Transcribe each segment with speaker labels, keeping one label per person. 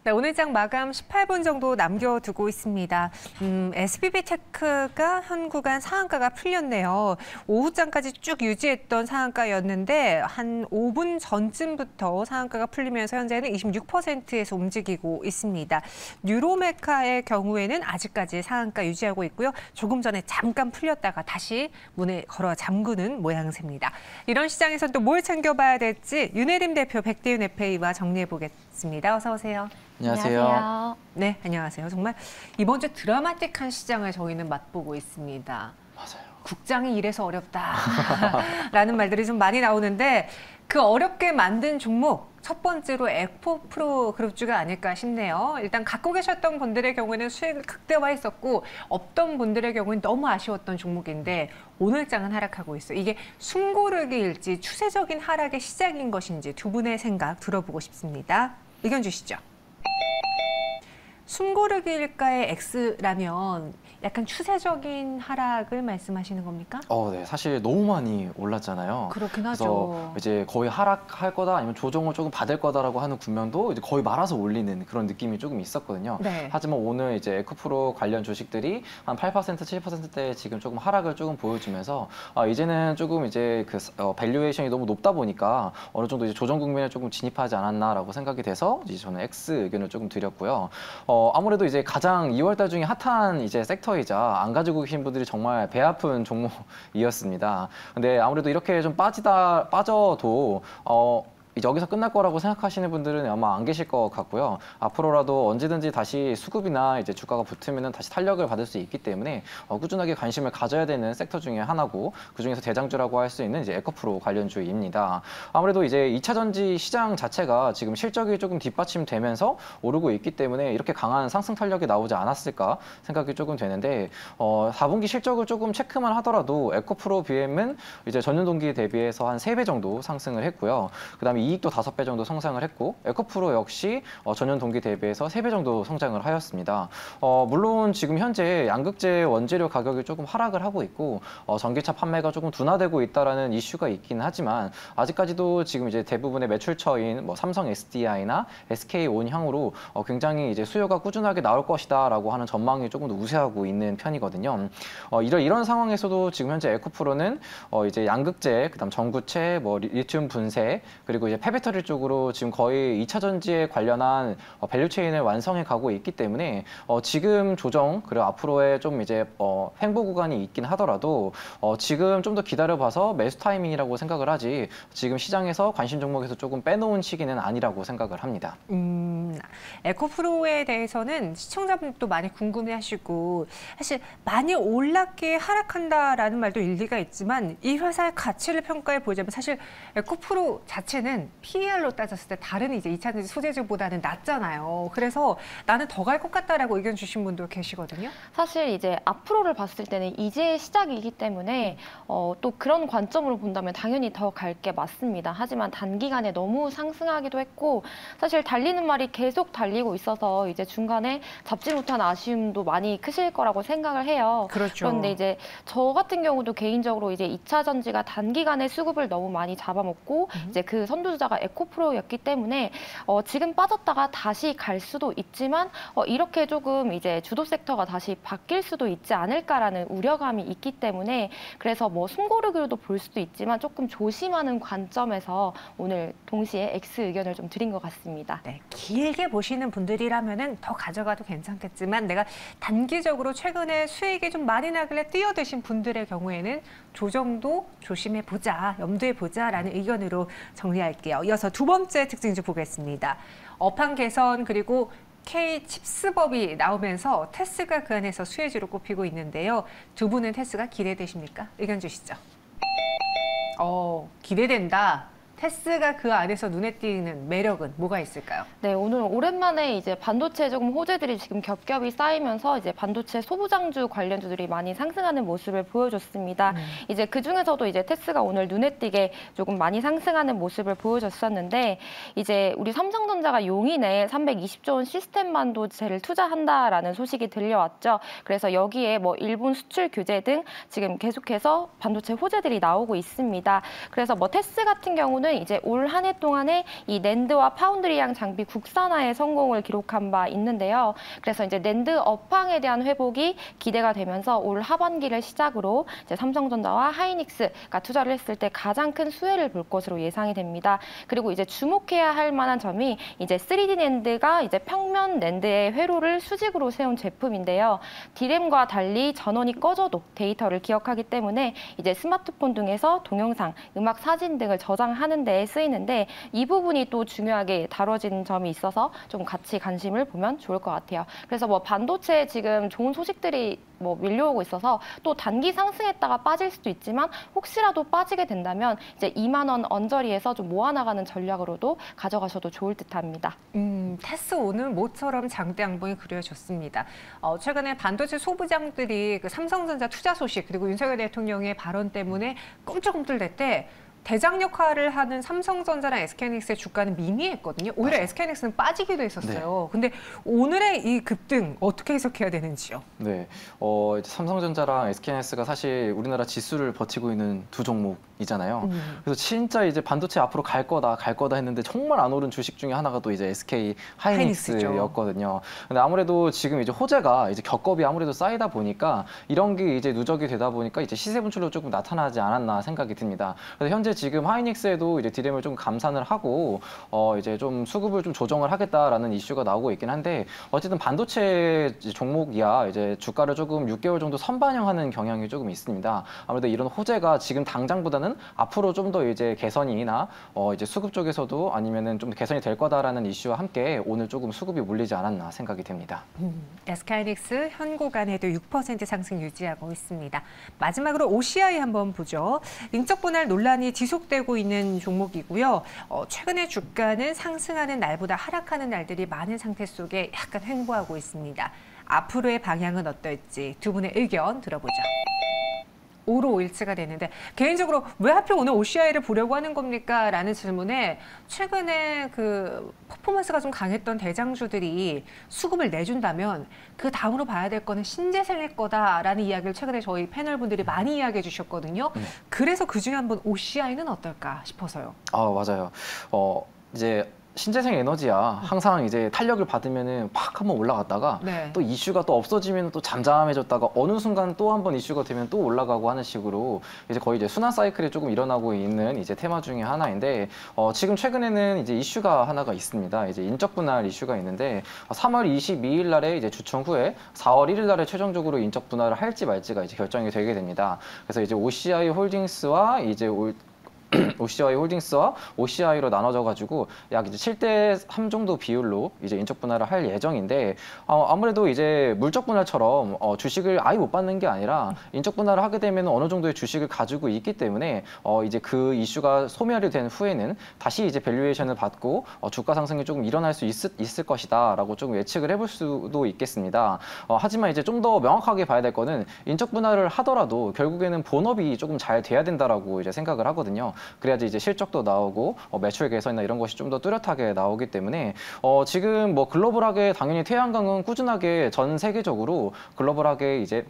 Speaker 1: 네, 오늘 장 마감 18분 정도 남겨두고 있습니다. SBB테크가 현 구간 상한가가 풀렸네요. 오후장까지 쭉 유지했던 상한가였는데 한 5분 전쯤부터 상한가가 풀리면서 현재는 26%에서 움직이고 있습니다. 뉴로메카의 경우에는 아직까지 상한가 유지하고 있고요. 조금 전에 잠깐 풀렸다가 다시 문에 걸어 잠그는 모양새입니다. 이런 시장에서 또 뭘 챙겨봐야 될지 윤혜림 대표, 백대윤 FA와 정리해보겠습니다. 어서 오세요.
Speaker 2: 안녕하세요.
Speaker 1: 네, 안녕하세요. 정말 이번 주 드라마틱한 시장을 저희는 맛보고 있습니다.
Speaker 2: 맞아요.
Speaker 1: 국장이 이래서 어렵다라는 말들이 좀 많이 나오는데 그 어렵게 만든 종목 첫 번째로 에코프로 그룹주가 아닐까 싶네요. 일단 갖고 계셨던 분들의 경우에는 수익을 극대화했었고 없던 분들의 경우는 너무 아쉬웠던 종목인데 오늘 장은 하락하고 있어요. 이게 숨고르기일지 추세적인 하락의 시작인 것인지 두 분의 생각 들어보고 싶습니다. 의견 주시죠. 숨고르기일까의 X라면 약간 추세적인 하락을 말씀하시는 겁니까?
Speaker 2: 네. 사실 너무 많이 올랐잖아요.
Speaker 1: 그렇긴
Speaker 2: 그래서
Speaker 1: 하죠.
Speaker 2: 이제 거의 하락할 거다 아니면 조정을 조금 받을 거다라고 하는 국면도 이제 거의 말아서 올리는 그런 느낌이 조금 있었거든요.
Speaker 1: 네.
Speaker 2: 하지만 오늘 이제 에코프로 관련 주식들이 한 8%, 7%대 지금 조금 하락을 조금 보여주면서 이제는 조금 이제 그 밸류에이션이 너무 높다 보니까 어느 정도 이제 조정 국면에 조금 진입하지 않았나라고 생각이 돼서 이제 저는 X 의견을 조금 드렸고요. 아무래도 이제 가장 2월달 중에 핫한 이제 섹터이자 안 가지고 계신 분들이 정말 배 아픈 종목이었습니다. 근데 아무래도 이렇게 좀 빠져도 여기서 끝날 거라고 생각하시는 분들은 아마 안 계실 것 같고요. 앞으로라도 언제든지 다시 수급이나 이제 주가가 붙으면 다시 탄력을 받을 수 있기 때문에 꾸준하게 관심을 가져야 되는 섹터 중에 하나고 그중에서 대장주라고 할 수 있는 이제 에코프로 관련주입니다. 아무래도 이제 2차 전지 시장 자체가 지금 실적이 조금 뒷받침되면서 오르고 있기 때문에 이렇게 강한 상승 탄력이 나오지 않았을까 생각이 조금 되는데 4분기 실적을 조금 체크만 하더라도 에코프로 BM은 이제 전년 동기 대비해서 한 3배 정도 상승을 했고요. 그다음에 이익도 5배 정도 성장을 했고 에코프로 역시 전년 동기 대비해서 3배 정도 성장을 하였습니다. 물론 지금 현재 양극재 원재료 가격이 조금 하락을 하고 있고 전기차 판매가 조금 둔화되고 있다라는 이슈가 있긴 하지만 아직까지도 지금 이제 대부분의 매출처인 뭐 삼성 SDI나 SK 온향으로 굉장히 이제 수요가 꾸준하게 나올 것이다라고 하는 전망이 조금 더 우세하고 있는 편이거든요. 이런 상황에서도 지금 현재 에코프로는 이제 양극재, 그다음 전구체, 뭐 리튬 분쇄 그리고 이제 폐배터리 쪽으로 지금 거의 2차 전지에 관련한 밸류체인을 완성해 가고 있기 때문에 지금 조정 그리고 앞으로의 좀 이제 횡보 구간이 있긴 하더라도 지금 좀 더 기다려봐서 매수 타이밍이라고 생각을 하지 지금 시장에서 관심 종목에서 조금 빼놓은 시기는 아니라고 생각을 합니다.
Speaker 1: 에코프로에 대해서는 시청자분들도 많이 궁금해하시고 사실 많이 올랐기에 하락한다라는 말도 일리가 있지만 이 회사의 가치를 평가해 보자면 사실 에코프로 자체는 PER로 따졌을 때 다른 이제 2차 전지 소재주보다는 낮잖아요. 그래서 나는 더 갈 것 같다라고 의견 주신 분도 계시거든요.
Speaker 3: 사실 이제 앞으로를 봤을 때는 이제 시작이기 때문에 또 그런 관점으로 본다면 당연히 더 갈 게 맞습니다. 하지만 단기간에 너무 상승하기도 했고 사실 달리는 말이 계속 달리고 있어서 이제 중간에 잡지 못한 아쉬움도 많이 크실 거라고 생각을 해요.
Speaker 1: 그렇죠.
Speaker 3: 그런데 이제 저 같은 경우도 개인적으로 이제 2차 전지가 단기간에 수급을 너무 많이 잡아먹고 이제 그 선두주자가 에코프로였기 때문에 지금 빠졌다가 다시 갈 수도 있지만 이렇게 조금 이제 주도 섹터가 다시 바뀔 수도 있지 않을까라는 우려감이 있기 때문에 그래서 뭐 숨고르기로도 볼 수도 있지만 조금 조심하는 관점에서 오늘 동시에 X 의견을 좀 드린 것 같습니다.
Speaker 1: 네, 길게 보시는 분들이라면은 더 가져가도 괜찮겠지만 내가 단기적으로 최근에 수익이 좀 많이 나길래 뛰어드신 분들의 경우에는 조정도 조심해 보자, 염두에 보자라는 의견으로 정리할게요. 이어서 두 번째 특징주 보겠습니다. 업황 개선 그리고 K칩스법이 나오면서 테스가 그 안에서 수혜주로 꼽히고 있는데요. 두 분은 테스가 기대되십니까? 의견 주시죠. 기대된다. 테스가 그 안에서 눈에 띄는 매력은 뭐가 있을까요?
Speaker 3: 네, 오늘 오랜만에 이제 반도체 조금 호재들이 지금 겹겹이 쌓이면서 이제 반도체 소부장주 관련주들이 많이 상승하는 모습을 보여줬습니다. 이제 그 중에서도 이제 테스가 오늘 눈에 띄게 조금 많이 상승하는 모습을 보여줬었는데 이제 우리 삼성전자가 용인에 320조 원 시스템 반도체를 투자한다라는 소식이 들려왔죠. 그래서 여기에 뭐 일본 수출 규제 등 지금 계속해서 반도체 호재들이 나오고 있습니다. 그래서 뭐 테스 같은 경우는 경우는 이제 올 한 해 동안에 이 낸드와 파운드리양 장비 국산화의 성공을 기록한 바 있는데요. 그래서 이제 낸드 업황에 대한 회복이 기대가 되면서 올 하반기를 시작으로 이제 삼성전자와 하이닉스가 투자를 했을 때 가장 큰 수혜를 볼 것으로 예상이 됩니다. 그리고 이제 주목해야 할 만한 점이 이제 3D 낸드가 이제 평면 낸드의 회로를 수직으로 세운 제품인데요. D램과 달리 전원이 꺼져도 데이터를 기억하기 때문에 이제 스마트폰 등에서 동영상, 음악, 사진 등을 저장하는 데 쓰이는데 이 부분이 또 중요하게 다뤄진 점이 있어서 좀 같이 관심을 보면 좋을 것 같아요. 그래서 뭐 반도체에 지금 좋은 소식들이 뭐 밀려오고 있어서 또 단기 상승했다가 빠질 수도 있지만 혹시라도 빠지게 된다면 이제 2만 원 언저리에서 좀 모아나가는 전략으로도 가져가셔도 좋을 듯합니다.
Speaker 1: 테스 오늘 모처럼 장대 양봉이 그려졌습니다. 최근에 반도체 소부장들이 그 삼성전자 투자 소식 그리고 윤석열 대통령의 발언 때문에 꿈틀꿈틀댈 때 대장 역할을 하는 삼성전자랑 SK하이닉스의 주가는 미미했거든요. 오히려 SK하이닉스는 빠지기도 했었어요. 근데 오늘의 이 급등 어떻게 해석해야 되는지요?
Speaker 2: 네, 이제 삼성전자랑 SK하이닉스가 사실 우리나라 지수를 버티고 있는 두 종목이잖아요. 그래서 진짜 이제 반도체 앞으로 갈 거다 했는데 정말 안 오른 주식 중에 하나가 또 이제 SK 하이닉스였거든요. 근데 아무래도 지금 이제 호재가 이제 겹겹이 아무래도 쌓이다 보니까 이런 게 이제 누적이 되다 보니까 이제 시세 분출로 조금 나타나지 않았나 생각이 듭니다. 그래서 현재 지금 하이닉스에도 이제 D램을 좀 감산을 하고 이제 좀 수급을 좀 조정을 하겠다라는 이슈가 나오고 있긴 한데 어쨌든 반도체 종목이야 이제 주가를 조금 6개월 정도 선반영하는 경향이 조금 있습니다. 아무래도 이런 호재가 지금 당장보다는 앞으로 좀 더 이제 개선이나 이제 수급 쪽에서도 아니면은 좀 개선이 될 거다라는 이슈와 함께 오늘 조금 수급이 몰리지 않았나 생각이 됩니다.
Speaker 1: SK하이닉스 현 구간에도 6% 상승 유지하고 있습니다. 마지막으로 OCI 한번 보죠. 인적 분할 논란이 지속되고 있는 종목이고요. 최근에 주가는 상승하는 날보다 하락하는 날들이 많은 상태 속에 약간 횡보하고 있습니다. 앞으로의 방향은 어떨지 두 분의 의견 들어보죠. 5로 일치가 되는데 개인적으로 왜 하필 오늘 OCI를 보려고 하는 겁니까? 라는 질문에 최근에 그 퍼포먼스가 좀 강했던 대장주들이 수급을 내준다면 그 다음으로 봐야 될 거는 신재생일 거다라는 이야기를 최근에 저희 패널분들이 많이 이야기해 주셨거든요. 그래서 그중에 한번 OCI는 어떨까 싶어서요.
Speaker 2: 아, 맞아요. 이제 신재생 에너지야 항상 이제 탄력을 받으면은 팍 한번 올라갔다가 또 이슈가 또 없어지면 또 잠잠해졌다가 어느 순간 또 한번 이슈가 되면 또 올라가고 하는 식으로 이제 거의 이제 순환 사이클이 조금 일어나고 있는 이제 테마 중에 하나인데 지금 최근에는 이제 이슈가 하나가 있습니다. 이제 인적 분할 이슈가 있는데 3월 22일 날에 이제 주총 후에 4월 1일 날에 최종적으로 인적 분할을 할지 말지가 이제 결정이 되게 됩니다. 그래서 이제 OCI 홀딩스와 이제 OCI 홀딩스와 OCI로 나눠져 가지고 약 이제 7대3 정도 비율로 이제 인적 분할을 할 예정인데 아무래도 이제 물적 분할처럼 주식을 아예 못 받는 게 아니라 인적 분할을 하게 되면 어느 정도의 주식을 가지고 있기 때문에 이제 그 이슈가 소멸이 된 후에는 다시 이제 밸류에이션을 받고 주가 상승이 조금 일어날 수 있을 것이다라고 좀 예측을 해볼 수도 있겠습니다. 하지만 이제 좀 더 명확하게 봐야 될 거는 인적 분할을 하더라도 결국에는 본업이 조금 잘 돼야 된다라고 이제 생각을 하거든요. 그래야지 이제 실적도 나오고 매출 개선이나 이런 것이 좀 더 뚜렷하게 나오기 때문에 지금 뭐 글로벌하게 당연히 태양광은 꾸준하게 전 세계적으로 글로벌하게 이제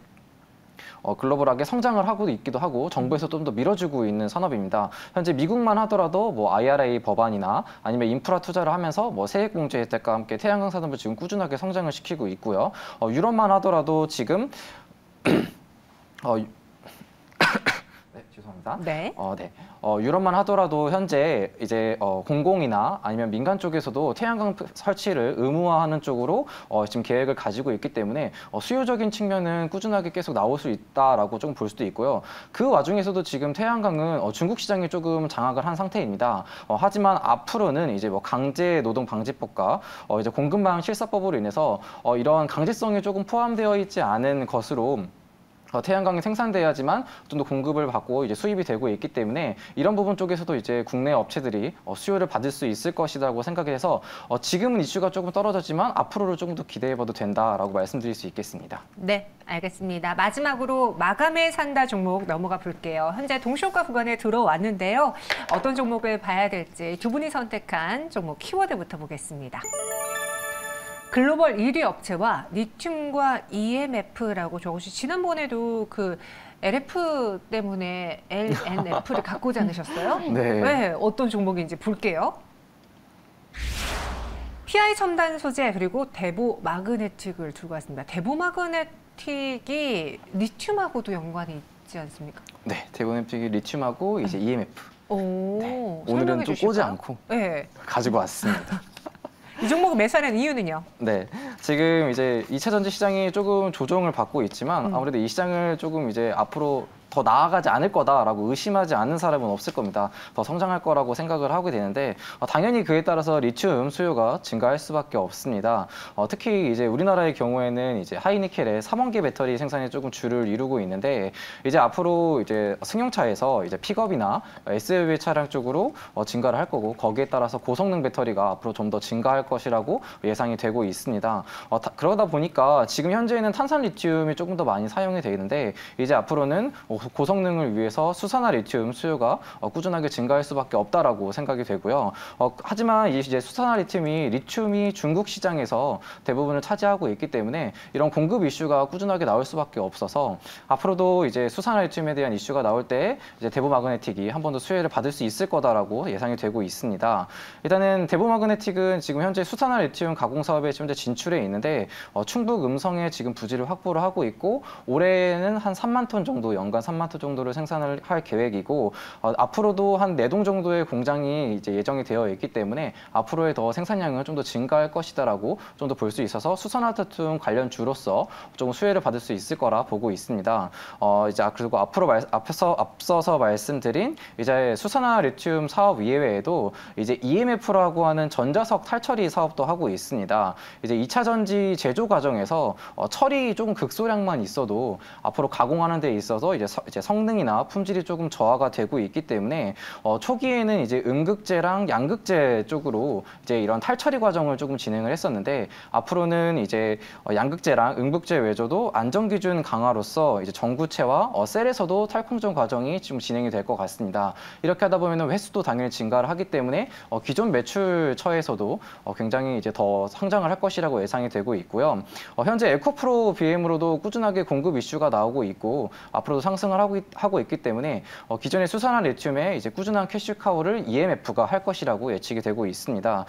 Speaker 2: 글로벌하게 성장을 하고 있기도 하고 정부에서 좀 더 밀어주고 있는 산업입니다. 현재 미국만 하더라도 뭐 IRA 법안이나 아니면 인프라 투자를 하면서 뭐 세액공제 혜택과 함께 태양광 산업을 지금 꾸준하게 성장을 시키고 있고요. 유럽만 하더라도 지금 네, 죄송합니다.
Speaker 1: 네.
Speaker 2: 유럽만 하더라도 현재 이제 공공이나 아니면 민간 쪽에서도 태양광 설치를 의무화하는 쪽으로 지금 계획을 가지고 있기 때문에 수요적인 측면은 꾸준하게 계속 나올 수 있다라고 좀 볼 수도 있고요. 그 와중에서도 지금 태양광은 중국 시장이 조금 장악을 한 상태입니다. 하지만 앞으로는 이제 뭐 강제 노동 방지법과 이제 공급망 실사법으로 인해서 이런 강제성이 조금 포함되어 있지 않은 것으로 태양광이 생산돼야지만 좀 더 공급을 받고 이제 수입이 되고 있기 때문에 이런 부분 쪽에서도 이제 국내 업체들이 수요를 받을 수 있을 것이라고 생각해서 지금은 이슈가 조금 떨어졌지만 앞으로를 조금 더 기대해봐도 된다라고 말씀드릴 수 있겠습니다.
Speaker 1: 네, 알겠습니다. 마지막으로 마감에 산다 종목 넘어가 볼게요. 현재 동시효과 구간에 들어왔는데요. 어떤 종목을 봐야 될지 두 분이 선택한 종목 키워드부터 보겠습니다. 글로벌 1위 업체와 리튬과 EMF라고 적으시 지난번에도 그 LF 때문에 LNF를 갖고 오지 않으셨어요?
Speaker 2: 네.
Speaker 1: 왜 어떤 종목인지 볼게요. PI 첨단 소재 그리고 대보 마그네틱을 들고 왔습니다. 대보 마그네틱이 리튬하고도 연관이 있지 않습니까?
Speaker 2: 네, 대본앱틱이 리튬하고 이제 EMF.
Speaker 1: 오,
Speaker 2: 네.
Speaker 1: 설명해
Speaker 2: 오늘은 좀 꼬지
Speaker 1: 주실까요?
Speaker 2: 않고
Speaker 1: 네.
Speaker 2: 가지고 왔습니다.
Speaker 1: 이 종목을 매수하는 이유는요?
Speaker 2: 네, 지금 이제 2차 전지 시장이 조금 조정을 받고 있지만 아무래도 이 시장을 조금 이제 앞으로 더 나아가지 않을 거다라고 의심하지 않는 사람은 없을 겁니다. 더 성장할 거라고 생각을 하게 되는데 당연히 그에 따라서 리튬 수요가 증가할 수밖에 없습니다. 특히 이제 우리나라의 경우에는 이제 하이니켈의 3원기 배터리 생산에 조금 주를 이루고 있는데 이제 앞으로 이제 승용차에서 이제 픽업이나 SUV 차량 쪽으로 증가를 할 거고 거기에 따라서 고성능 배터리가 앞으로 좀 더 증가할 것이라고 예상이 되고 있습니다. 그러다 보니까 지금 현재는 탄산 리튬이 조금 더 많이 사용이 되는데 이제 앞으로는 고성능을 위해서 수산화 리튬 수요가 꾸준하게 증가할 수밖에 없다라고 생각이 되고요. 하지만 이제 수산화 리튬이 중국 시장에서 대부분을 차지하고 있기 때문에 이런 공급 이슈가 꾸준하게 나올 수밖에 없어서 앞으로도 이제 수산화 리튬에 대한 이슈가 나올 때 이제 대보 마그네틱이 한 번 더 수혜를 받을 수 있을 거다라고 예상이 되고 있습니다. 일단은 대보 마그네틱은 지금 현재 수산화 리튬 가공 사업에 현재 진출해 있는데 충북 음성에 지금 부지를 확보를 하고 있고 올해는 한 3만 톤 정도 연간 3만 톤 정도를 생산을 할 계획이고 앞으로도 한 4동 정도의 공장이 이제 예정이 되어 있기 때문에 앞으로의 더 생산량은 좀 더 증가할 것이다라고 좀 더 볼 수 있어서 수산화리튬 관련주로서 좀 수혜를 받을 수 있을 거라 보고 있습니다. 이제 그리고 앞으로 앞서서 말씀드린 이제 수산화리튬 사업 이외에도 이제 EMF라고 하는 전자석 탈처리 사업도 하고 있습니다. 이제 2차 전지 제조 과정에서 처리 조금 극소량만 있어도 앞으로 가공하는 데 있어서 이제 성능이나 품질이 조금 저하가 되고 있기 때문에 초기에는 이제 음극재랑 양극재 쪽으로 이제 이런 탈처리 과정을 조금 진행을 했었는데 앞으로는 이제 양극재랑 음극재 외조도 안전 기준 강화로서 이제 전구체와 셀에서도 탈공정 과정이 지금 진행이 될 것 같습니다. 이렇게 하다 보면 횟수도 당연히 증가를 하기 때문에 기존 매출처에서도 굉장히 이제 더 성장을 할 것이라고 예상이 되고 있고요. 현재 에코프로 BM으로도 꾸준하게 공급 이슈가 나오고 있고 앞으로도 상승을 하고 있기 때문에 기존의 수산화 리튬에 이제 꾸준한 캐시카우를 EMF가 할 것이라고 예측이 되고 있습니다.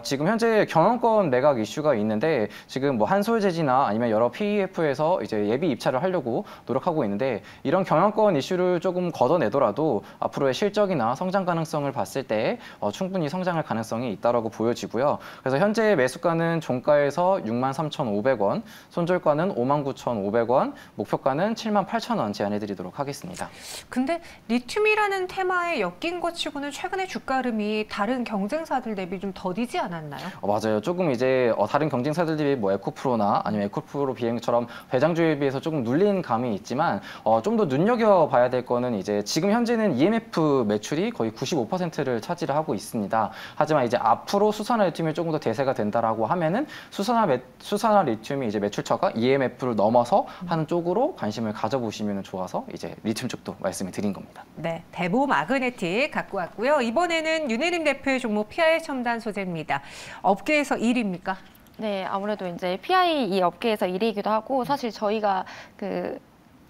Speaker 2: 지금 현재 경영권 매각 이슈가 있는데 지금 뭐 한솔재지나 아니면 여러 PEF에서 이제 예비 입찰을 하려고 노력하고 있는데 이런 경영권 이슈를 조금 걷어내더라도 앞으로의 실적이나 성장 가능성을 봤을 때 충분히 성장할 가능성이 있다라고 보여지고요. 그래서 현재 매수가는 종가에서 63,500원, 손절가는 59,500원, 목표가는 78,000원 제안해드리도록 하겠습니다.
Speaker 1: 근데 리튬이라는 테마에 엮인 것 치고는 최근에 주가 흐름이 다른 경쟁사들 대비 좀 더디지 않았나요?
Speaker 2: 맞아요. 조금 이제 다른 경쟁사들 대비 뭐 에코프로나 아니면 에코프로 비행처럼 배당주에 비해서 조금 눌린 감이 있지만 좀 더 눈여겨봐야 될 거는 이제 지금 현재는 EMF 매출이 거의 95%를 차지를 하고 있습니다. 하지만 이제 앞으로 수산화 리튬이 조금 더 대세가 된다라고 하면은 수산화 리튬이 이제 매출처가 EMF를 넘어서 하는 쪽으로 관심을 가져보시면 좋아서 이제 리튬 쪽도 말씀을 드린 겁니다.
Speaker 1: 네, 대보 마그네틱 갖고 왔고요. 이번에는 윤혜림 대표의 종목 PI 첨단 소재입니다. 업계에서 1위입니까?
Speaker 3: 네, 아무래도 이제 PI 이 업계에서 1위이기도 하고 사실 저희가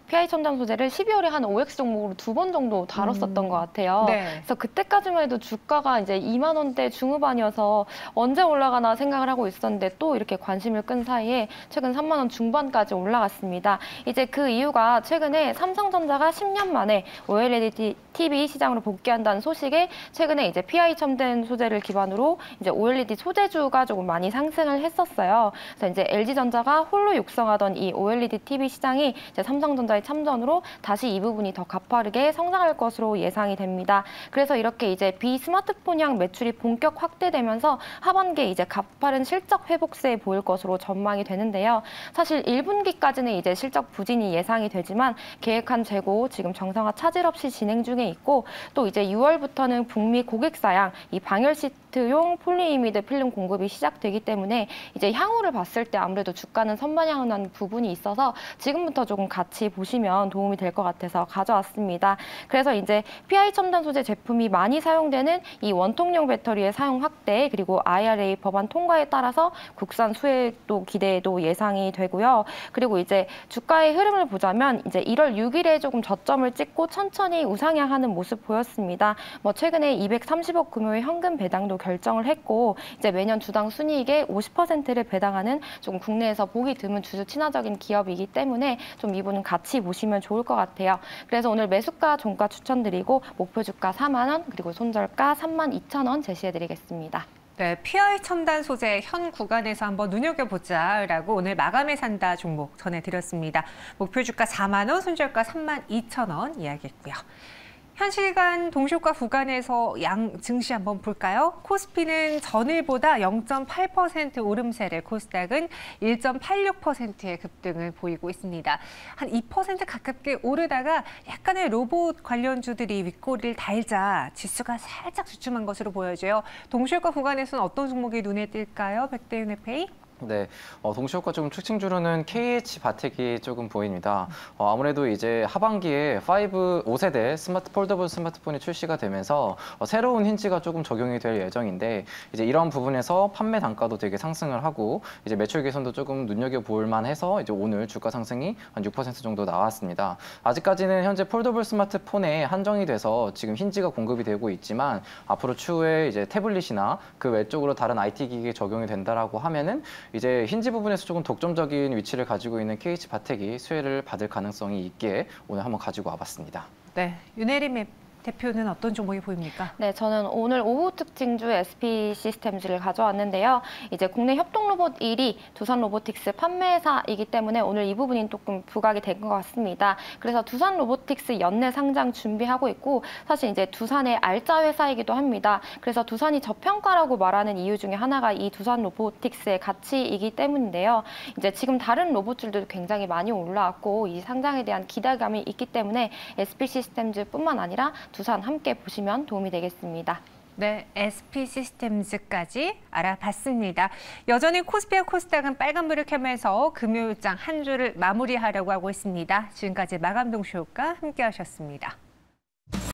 Speaker 3: PI 첨단 소재를 12월에 한 OX 종목으로 2번 정도 다뤘었던 것 같아요.
Speaker 1: 네.
Speaker 3: 그래서 그때까지만 해도 주가가 이제 2만 원대 중후반이어서 언제 올라가나 생각을 하고 있었는데 또 이렇게 관심을 끈 사이에 최근 3만 원 중반까지 올라갔습니다. 이제 그 이유가 최근에 삼성전자가 10년 만에 OLED TV 시장으로 복귀한다는 소식에 최근에 이제 PI 첨단 소재를 기반으로 이제 OLED 소재주가 조금 많이 상승을 했었어요. 그래서 이제 LG전자가 홀로 육성하던 이 OLED TV 시장이 이제 삼성전자의 참전으로 다시 이 부분이 더 가파르게 성장할 것으로 예상이 됩니다. 그래서 이렇게 이제 비스마트폰형 매출이 본격 확대되면서 하반기에 이제 가파른 실적 회복세에 보일 것으로 전망이 되는데요. 사실 1분기까지는 이제 실적 부진이 예상이 되지만 계획한 재고 지금 정상화 차질 없이 진행 중에 있고 또 이제 6월부터는 북미 고객 사양 이 방열 리프트용 폴리이미드 필름 공급이 시작되기 때문에 이제 향후를 봤을 때 아무래도 주가는 선반영하는 부분이 있어서 지금부터 조금 같이 보시면 도움이 될 것 같아서 가져왔습니다. 그래서 이제 PI 첨단 소재 제품이 많이 사용되는 이 원통용 배터리의 사용 확대 그리고 IRA 법안 통과에 따라서 국산 수혜도 기대도 예상이 되고요. 그리고 이제 주가의 흐름을 보자면 이제 1월 6일에 조금 저점을 찍고 천천히 우상향하는 모습 보였습니다. 뭐 최근에 230억 규모의 현금 배당도 결정을 했고 이제 매년 주당 순이익의 50%를 배당하는 좀 국내에서 보기 드문 주주 친화적인 기업이기 때문에 좀 이분은 같이 보시면 좋을 것 같아요. 그래서 오늘 매수가, 종가 추천드리고 목표 주가 4만 원 그리고 손절가 32,000원 제시해드리겠습니다.
Speaker 1: 네, PI 첨단 소재 현 구간에서 한번 눈여겨보자라고 오늘 마감에 산다 종목 전해드렸습니다. 목표 주가 4만 원, 손절가 32,000원 이야기했고요. 현 시간 동시효과 구간에서 양 증시 한번 볼까요? 코스피는 전일보다 0.8% 오름세를, 코스닥은 1.86%의 급등을 보이고 있습니다. 한 2% 가깝게 오르다가 약간의 로봇 관련주들이 윗꼬리를 달자 지수가 살짝 주춤한 것으로 보여져요. 동시효과 구간에서는 어떤 종목이 눈에 띌까요? 백대윤 FA?
Speaker 2: 네, 동시효과 조금 특징주로는 KH바텍이 조금 보입니다. 아무래도 이제 하반기에 5세대 폴더블 스마트폰이 출시가 되면서 새로운 힌지가 조금 적용이 될 예정인데 이제 이런 부분에서 판매 단가도 되게 상승을 하고 이제 매출 개선도 조금 눈여겨볼 만해서 이제 오늘 주가 상승이 한 6% 정도 나왔습니다. 아직까지는 현재 폴더블 스마트폰에 한정이 돼서 지금 힌지가 공급이 되고 있지만 앞으로 추후에 이제 태블릿이나 그 외쪽으로 다른 IT 기기에 적용이 된다라고 하면은 이제 힌지 부분에서 조금 독점적인 위치를 가지고 있는 KH바텍이 수혜를 받을 가능성이 있기에 오늘 한번 가지고 와봤습니다.
Speaker 1: 네, 윤혜림 대표는 어떤 종목이 보입니까?
Speaker 3: 네, 저는 오늘 오후 특징주 SP 시스템즈를 가져왔는데요. 이제 국내 협동 로봇 1위 두산 로보틱스 판매사이기 때문에 오늘 이 부분이 조금 부각이 된 것 같습니다. 그래서 두산 로보틱스 연내 상장 준비하고 있고 사실 이제 두산의 알짜 회사이기도 합니다. 그래서 두산이 저평가라고 말하는 이유 중에 하나가 이 두산 로보틱스의 가치이기 때문인데요. 이제 지금 다른 로봇들도 굉장히 많이 올라왔고 이 상장에 대한 기대감이 있기 때문에 SP 시스템즈뿐만 아니라 두산 함께 보시면 도움이 되겠습니다.
Speaker 1: 네, SP 시스템즈까지 알아봤습니다. 여전히 코스피와 코스닥은 빨간불을 켜면서 금요일장 한 주를 마무리하려고 하고 있습니다. 지금까지 마감 동시효과 함께 하셨습니다.